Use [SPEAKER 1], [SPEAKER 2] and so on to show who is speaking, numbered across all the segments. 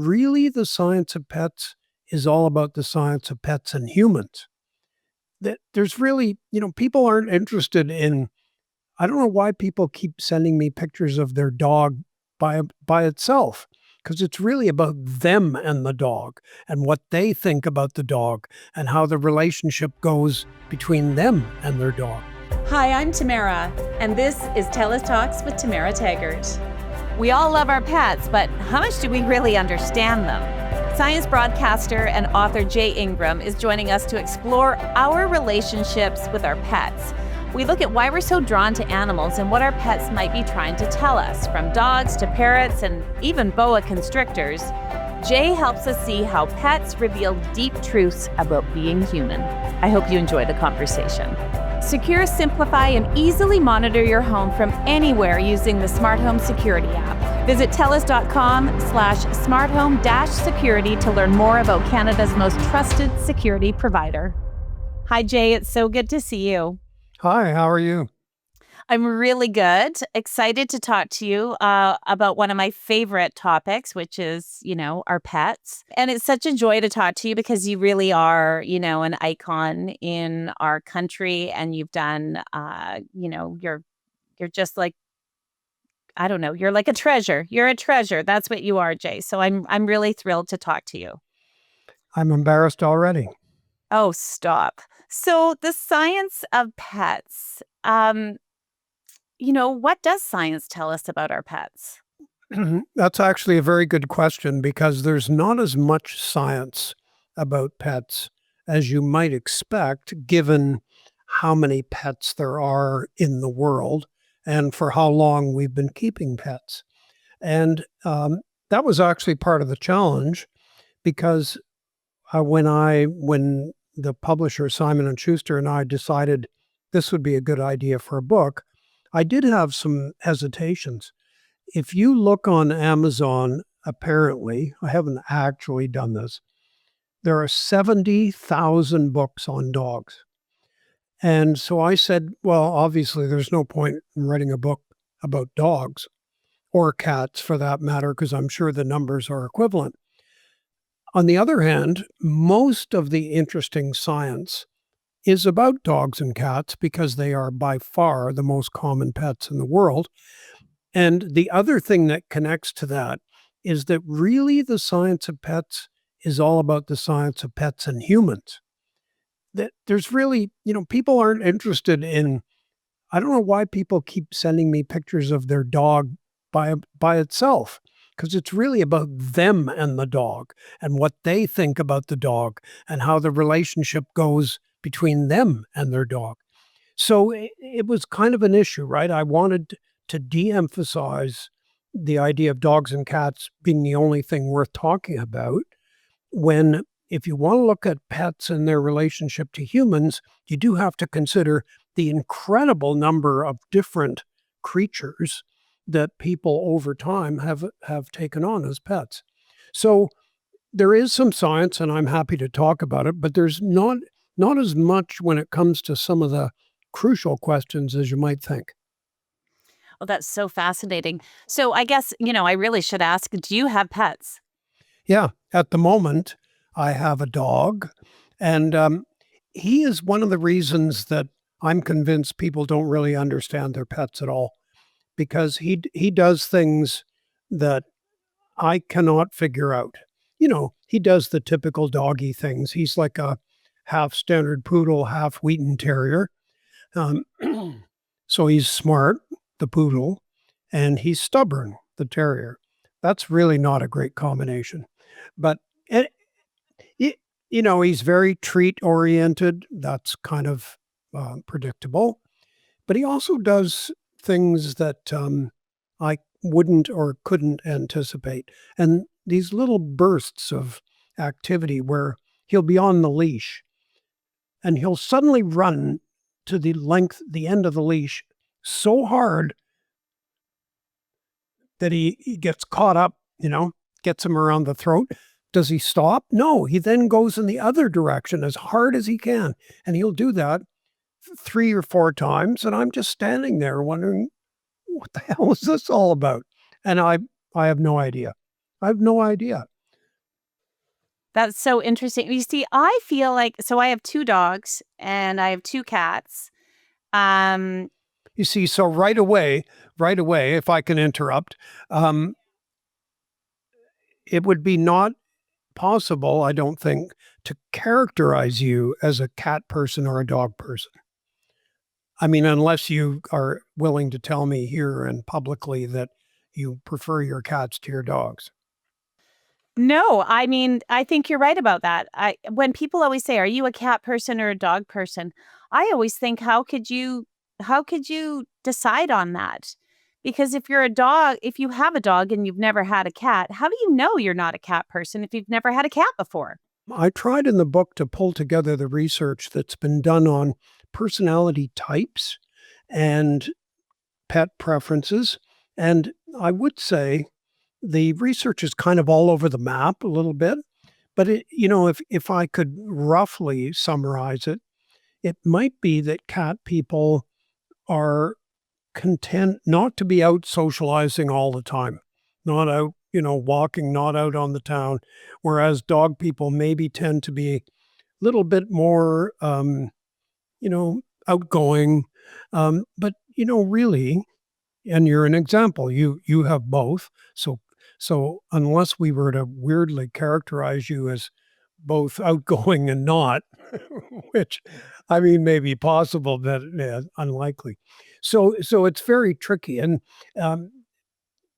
[SPEAKER 1] Really, the science of pets is all about the science of pets and humans. That there's really, people aren't interested in. I don't know why people keep sending me pictures of their dog by itself, because it's really about them and the dog and what they think about the dog and how the relationship goes between them and their dog.
[SPEAKER 2] Hi, I'm Tamara, and this is TELUS Talks with Tamara Taggart.
[SPEAKER 3] We all love our pets, but how much do we really understand them? Science broadcaster and author Jay Ingram is joining us to explore our relationships with our pets. We look at why we're so drawn to animals and what our pets might be trying to tell us, from dogs to parrots and even boa constrictors. Jay helps us see how pets reveal deep truths about being human. I hope you enjoy the conversation. Secure, simplify, and easily monitor your home from anywhere using the Smart Home Security app. Visit TELUS.com/smarthome-security to learn more about Canada's most trusted security provider. Hi, Jay. It's so good to see you.
[SPEAKER 1] Hi, how are you?
[SPEAKER 3] I'm really good. Excited to talk to you about one of my favorite topics, which is, our pets. And it's such a joy to talk to you because you really are, an icon in our country. And you've done, you're just like, I don't know, you're like a treasure. You're a treasure. That's what you are, Jay. So I'm really thrilled to talk to you.
[SPEAKER 1] I'm embarrassed already.
[SPEAKER 3] Oh, stop. So the science of pets. What does science tell us about our pets?
[SPEAKER 1] That's actually a very good question, because there's not as much science about pets as you might expect, given how many pets there are in the world and for how long we've been keeping pets. And that was actually part of the challenge, because when the publisher Simon & Schuster and I decided this would be a good idea for a book, I did have some hesitations. If you look on Amazon, apparently, I haven't actually done this, there are 70,000 books on dogs. And so I said, well, obviously there's no point in writing a book about dogs, or cats for that matter, because I'm sure the numbers are equivalent. On the other hand, most of the interesting science is about dogs and cats because they are by far the most common pets in the world. And the other thing that connects to that is that really the science of pets is all about the science of pets and humans. That there's really, people aren't interested in. I don't know why people keep sending me pictures of their dog by itself, because it's really about them and the dog and what they think about the dog and how the relationship goes between them and their dog. So it was kind of an issue, right? I wanted to de-emphasize the idea of dogs and cats being the only thing worth talking about, when if you want to look at pets and their relationship to humans, you do have to consider the incredible number of different creatures that people over time have taken on as pets. So there is some science, and I'm happy to talk about it, but there's not as much when it comes to some of the crucial questions as you might think.
[SPEAKER 3] Oh, that's so fascinating. So I guess, I really should ask, do you have pets?
[SPEAKER 1] Yeah, at the moment, I have a dog, and he is one of the reasons that I'm convinced people don't really understand their pets at all, because he does things that I cannot figure out. He does the typical doggy things. He's like a half standard poodle, half Wheaten terrier. Um, so he's smart, the poodle, and he's stubborn, the terrier. That's really not a great combination. But, it, he's very treat oriented. That's kind of predictable. But he also does things that I wouldn't or couldn't anticipate. And these little bursts of activity where he'll be on the leash and he'll suddenly run to the end of the leash so hard that he gets caught up, gets him around the throat. Does he stop? No, he then goes in the other direction as hard as he can. And he'll do that 3 or 4 times. And I'm just standing there wondering, what the hell is this all about? And I have no idea. I have no idea.
[SPEAKER 3] That's so interesting. You see, I feel like, so I have 2 dogs and I have 2 cats. Um,
[SPEAKER 1] You see, so right away, if I can interrupt, um, it would be not possible, I don't think, to characterize you as a cat person or a dog person. I mean, unless you are willing to tell me here and publicly that you prefer your cats to your dogs.
[SPEAKER 3] no, I mean, I think you're right about that. When people always say, "Are you a cat person or a dog person?" I always think, how could you decide on that? Because if you have a dog and you've never had a cat, how do you know you're not a cat person if you've never had a cat before?
[SPEAKER 1] I tried in the book to pull together the research that's been done on personality types and pet preferences. And I would say the research is kind of all over the map a little bit. But if I could roughly summarize it, it might be that cat people are content not to be out socializing all the time, not out, walking, not out on the town, whereas dog people maybe tend to be a little bit more, outgoing. But really, and you're an example. You have both. So unless we were to weirdly characterize you as both outgoing and not, which I mean may be possible, but unlikely. So it's very tricky and um,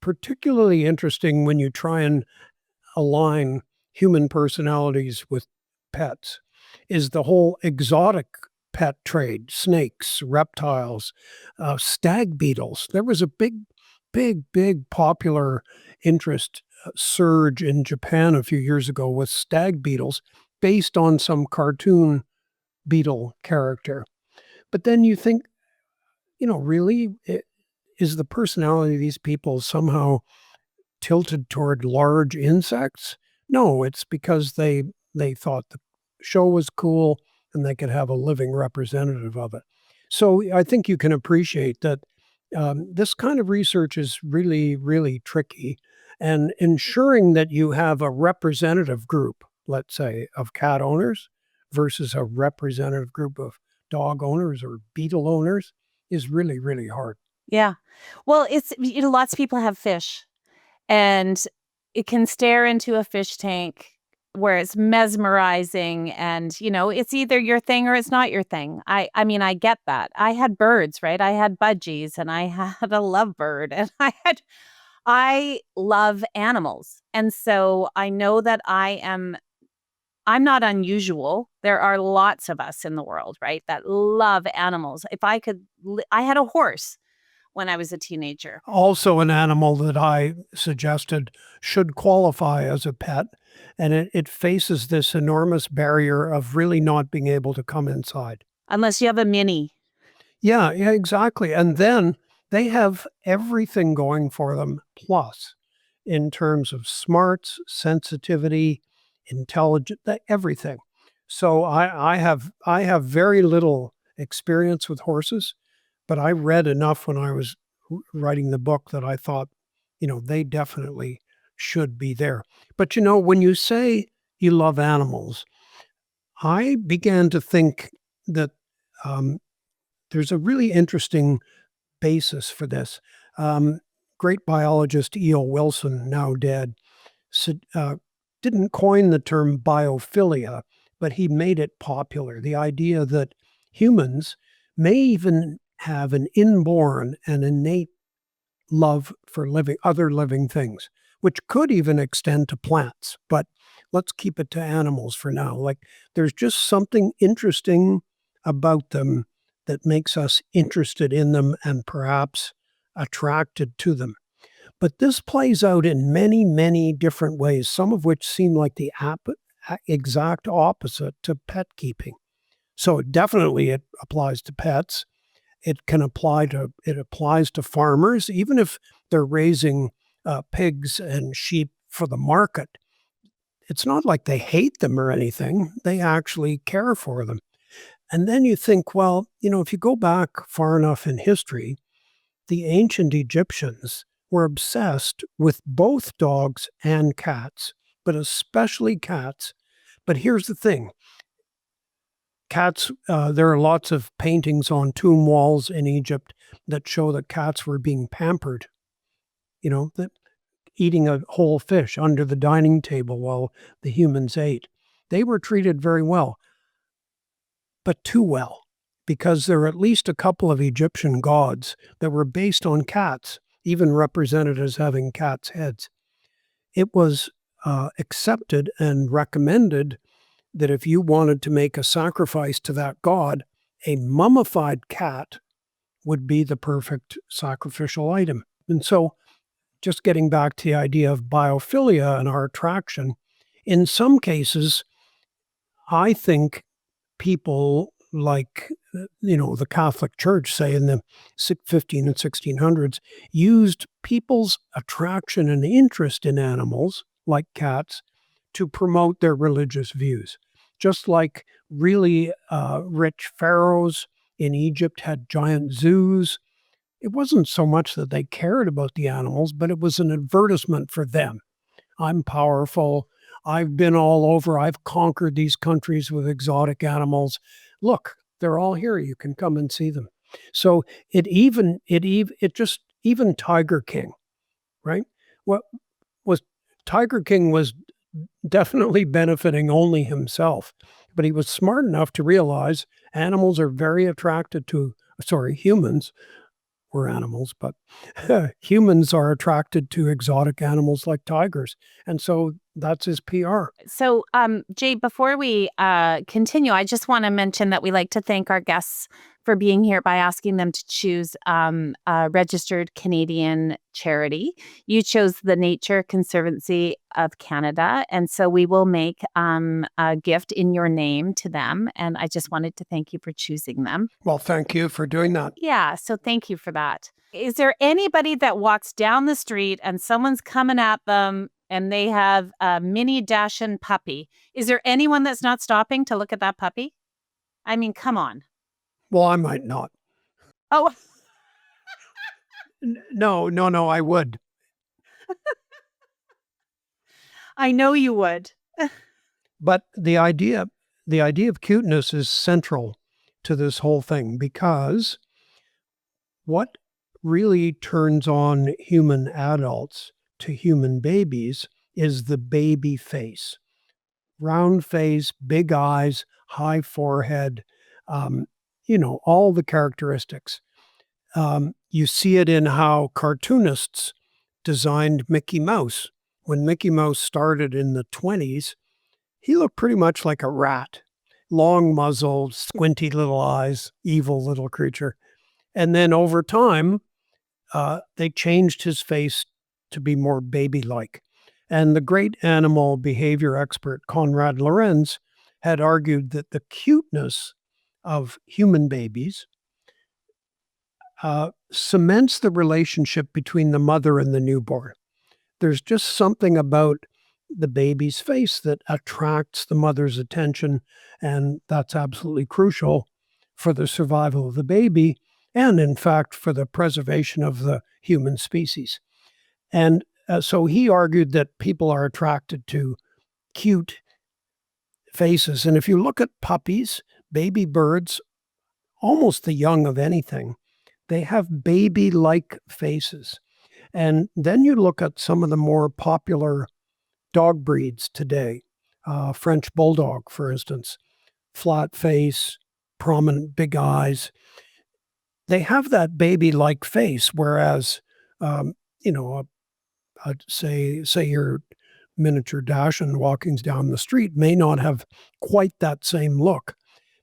[SPEAKER 1] particularly interesting when you try and align human personalities with pets is the whole exotic pet trade, snakes, reptiles, stag beetles. There was a big popular interest surge in Japan a few years ago with stag beetles based on some cartoon beetle character. But then you think, really, is the personality of these people somehow tilted toward large insects? No, it's because they thought the show was cool and they could have a living representative of it. So I think you can appreciate that this kind of research is really, really tricky, and ensuring that you have a representative group, let's say, of cat owners versus a representative group of dog owners or beetle owners is really, really hard.
[SPEAKER 3] Yeah. Well, lots of people have fish. And it can stare into a fish tank where it's mesmerizing and, it's either your thing or it's not your thing. I mean, I get that. I had birds, right? I had budgies and I had a lovebird and I love animals. And so I know that I'm not unusual. There are lots of us in the world, right, that love animals. If I could I had a horse when I was a teenager.
[SPEAKER 1] Also, an animal that I suggested should qualify as a pet, and it faces this enormous barrier of really not being able to come inside.
[SPEAKER 3] Unless you have a mini.
[SPEAKER 1] Yeah, yeah, exactly. And then they have everything going for them, plus in terms of smarts, sensitivity, intelligence, everything. So I have very little experience with horses, but I read enough when I was writing the book that I thought, they definitely should be there. But when you say you love animals, I began to think that um, there's a really interesting basis for this. Um, Great biologist E.O. Wilson, now dead, said, didn't coin the term biophilia, but he made it popular. The idea that humans may even have an inborn and innate love for other living things, which could even extend to plants. But let's keep it to animals for now. Like there's just something interesting about them that makes us interested in them and perhaps attracted to them. But this plays out in many, many different ways, some of which seem like the exact opposite to pet keeping. So definitely it applies to pets. It applies to farmers, even if they're raising pigs and sheep for the market. It's not like they hate them or anything. They actually care for them. And then you think, well, if you go back far enough in history, the ancient Egyptians were obsessed with both dogs and cats, but especially cats But here's the thing. Cats, there are lots of paintings on tomb walls in Egypt that show that cats were being pampered, that eating a whole fish under the dining table while the humans ate. They were treated very well, but too well, because there are at least a couple of Egyptian gods that were based on cats, even represented as having cats' heads. It was accepted and recommended that if you wanted to make a sacrifice to that god, a mummified cat would be the perfect sacrificial item. And so, just getting back to the idea of biophilia and our attraction, in some cases, I think people like, the Catholic Church, say in the 15 and 1600s, used people's attraction and interest in animals, like cats, to promote their religious views. Just like really rich pharaohs in Egypt had giant zoos, it wasn't so much that they cared about the animals, but it was an advertisement for them. I'm powerful. I've been all over. I've conquered these countries with exotic animals. Look, they're all here. You can come and see them. So even Tiger King, right? What was Tiger King was definitely benefiting only himself, but he was smart enough to realize animals are very attracted to, humans were animals, but humans are attracted to exotic animals like tigers. And so that's his PR.
[SPEAKER 3] So, Jay, before we continue, I just want to mention that we like to thank our guests for being here by asking them to choose a registered Canadian charity. You chose the Nature Conservancy of Canada, and so we will make a gift in your name to them. And I just wanted to thank you for choosing them.
[SPEAKER 1] Well, thank you for doing that.
[SPEAKER 3] Yeah, so thank you for that. Is there anybody that walks down the street and someone's coming at them and they have a mini Dachshund puppy? Is there anyone that's not stopping to look at that puppy? I mean, come on.
[SPEAKER 1] Well, I might not.
[SPEAKER 3] Oh,
[SPEAKER 1] No, I would.
[SPEAKER 3] I know you would.
[SPEAKER 1] But the idea of cuteness is central to this whole thing, because what really turns on human adults to human babies is the baby face. Round face, big eyes, high forehead, all the characteristics. You see it in how cartoonists designed Mickey Mouse. When Mickey Mouse started in the 20s, he looked pretty much like a rat. Long muzzle, squinty little eyes, evil little creature. And then over time, they changed his face to be more baby-like. And the great animal behavior expert Konrad Lorenz had argued that the cuteness of human babies cements the relationship between the mother and the newborn. There's just something about the baby's face that attracts the mother's attention, and that's absolutely crucial for the survival of the baby and, in fact, for the preservation of the human species. And so he argued that people are attracted to cute faces. And if you look at puppies, baby birds, almost the young of anything, they have baby-like faces. And then you look at some of the more popular dog breeds today, French Bulldog, for instance, flat face, prominent big eyes. They have that baby-like face, whereas, say your miniature Dachshund walking down the street may not have quite that same look.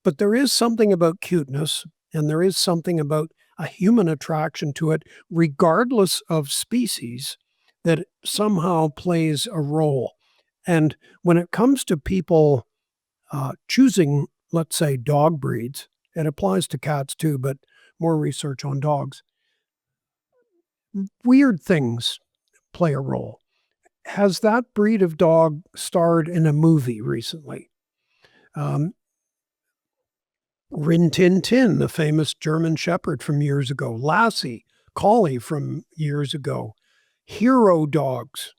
[SPEAKER 1] But there is something about cuteness, and there is something about a human attraction to it, regardless of species, that somehow plays a role. And when it comes to people choosing, let's say, dog breeds, it applies to cats too, but more research on dogs, weird things play a role. Has that breed of dog starred in a movie recently? Rin Tin Tin, the famous German Shepherd from years ago, Lassie, Collie from years ago, hero dogs.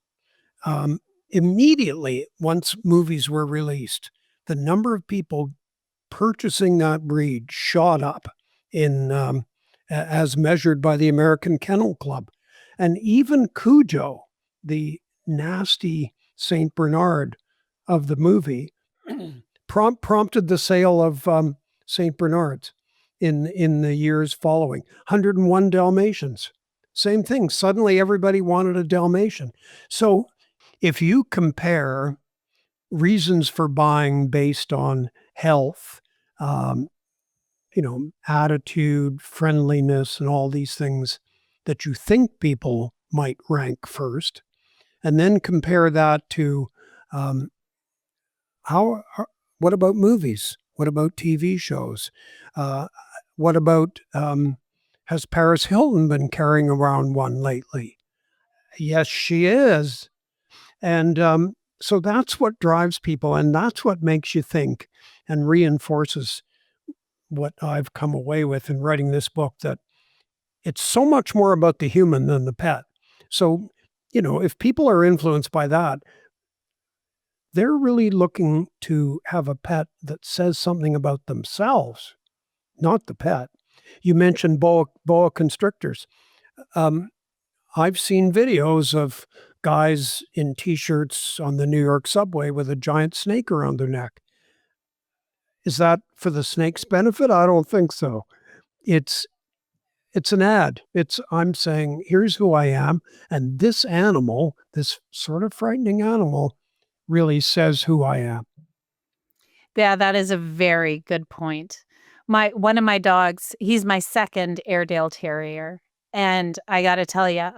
[SPEAKER 1] immediately, once movies were released, the number of people purchasing that breed shot up in as measured by the American Kennel Club. And even Cujo, the nasty Saint Bernard of the movie, prompted the sale of Saint Bernards in the years following. 101 Dalmatians, same thing. Suddenly, everybody wanted a Dalmatian. So, if you compare reasons for buying based on health, um, attitude, friendliness, and all these things that you think people might rank first, and then compare that to um, how. What about movies? What about TV shows? Uh, what about has Paris Hilton been carrying around one lately? Yes, she is, and so that's what drives people, and that's what makes you think and reinforces what I've come away with in writing this book, that it's so much more about the human than the pet. So, if people are influenced by that, they're really looking to have a pet that says something about themselves, not the pet. You mentioned boa constrictors. Um, I've seen videos of guys in T-shirts on the New York subway with a giant snake around their neck. Is that for the snake's benefit? I don't think so. It's an ad. I'm saying, here's who I am, and this animal, this sort of frightening animal, really says who I am.
[SPEAKER 3] Yeah, that is a very good point. One of my dogs, he's my second Airedale Terrier, and I got to tell you,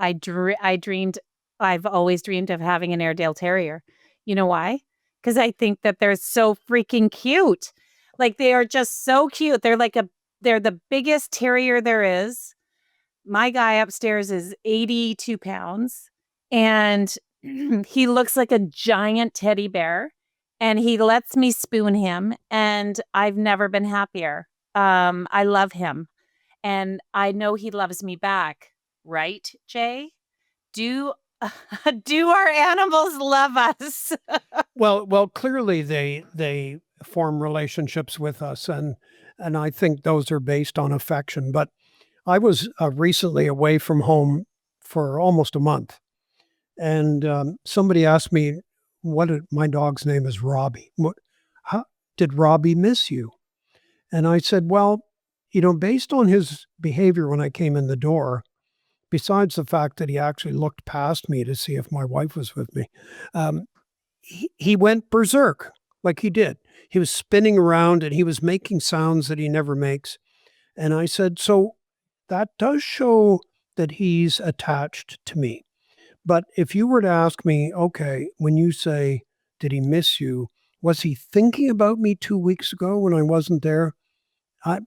[SPEAKER 3] I've always dreamed of having an Airedale Terrier. You know why? Because I think that they're so freaking cute. Like, they are just so cute. They're the biggest terrier there is. My guy upstairs is 82 pounds, and he looks like a giant teddy bear, and he lets me spoon him, and I've never been happier. I love him, and I know he loves me back. Right, Jay? Do do our animals love us?
[SPEAKER 1] Well, clearly they form relationships with us, and I think those are based on affection. But I was recently away from home for almost a month, and somebody asked me, my dog's name is Robbie. How did Robbie miss you? And I said, well, based on his behavior when I came in the door, besides the fact that he actually looked past me to see if my wife was with me, he went berserk like he did. He was spinning around and he was making sounds that he never makes. And I said, so that does show that he's attached to me. But if you were to ask me, okay, when you say, did he miss you? Was he thinking about me 2 weeks ago when I wasn't there? I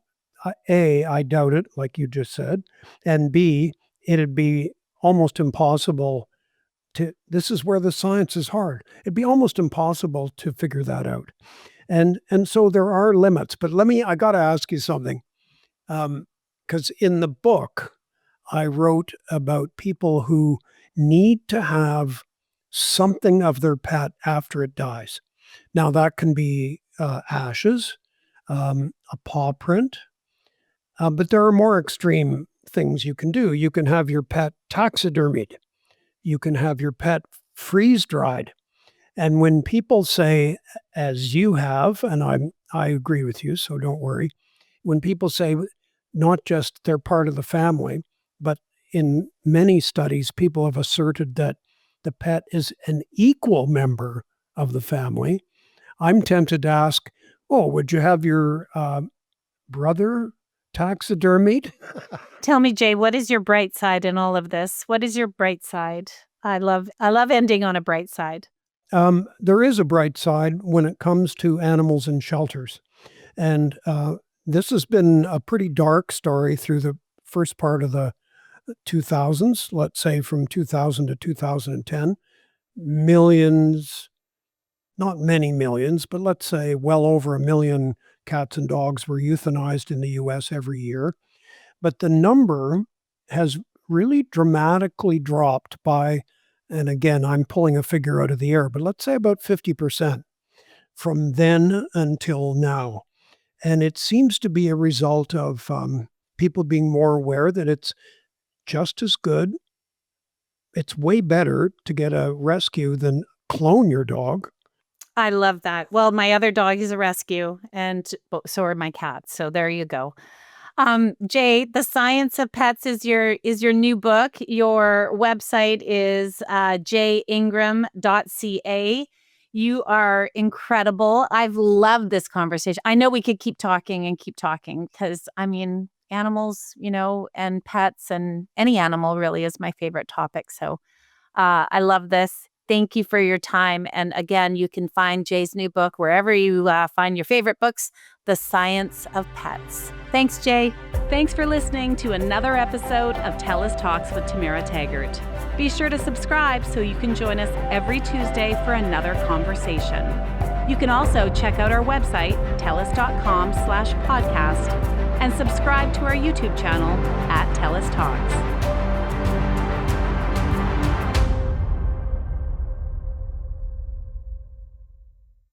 [SPEAKER 1] doubt it, like you just said. And B, it'd be almost impossible this is where the science is hard. It'd be almost impossible to figure that out. And so there are limits. But I got to ask you something. Because in the book, I wrote about people who need to have something of their pet after it dies. Now, that can be ashes, a paw print, but there are more extreme things you can do. You can have your pet taxidermied. You can have your pet freeze-dried. And when people say, as you have, and I agree with you, so don't worry, when people say not just they're part of the family, but in many studies, people have asserted that the pet is an equal member of the family. I'm tempted to ask, would you have your brother taxidermied?
[SPEAKER 3] Tell me, Jay, what is your bright side in all of this? What is your bright side? I love ending on a bright side.
[SPEAKER 1] There is a bright side when it comes to animals in shelters. And this has been a pretty dark story through the first part of the 2000s, let's say from 2000 to 2010. Millions, not many millions, but let's say well over 1 million cats and dogs were euthanized in the US every year. But the number has really dramatically dropped by and again, I'm pulling a figure out of the air, but let's say about 50% from then until now. And it seems to be a result of people being more aware that it's just as good. It's way better to get a rescue than clone your dog.
[SPEAKER 3] I love that. Well, my other dog is a rescue, and so are my cats. So there you go. Jay, The Science of Pets is your new book. Your website is jayingram.ca. You are incredible. I've loved this conversation. I know we could keep talking and keep talking because, I mean, animals, and pets and any animal really is my favorite topic. So I love this. Thank you for your time. And again, you can find Jay's new book wherever you find your favorite books, The Science of Pets. Thanks, Jay.
[SPEAKER 2] Thanks for listening to another episode of TELUS Talks with Tamara Taggart. Be sure to subscribe so you can join us every Tuesday for another conversation. You can also check out our website, telus.com/podcast, and subscribe to our YouTube channel at TELUS Talks.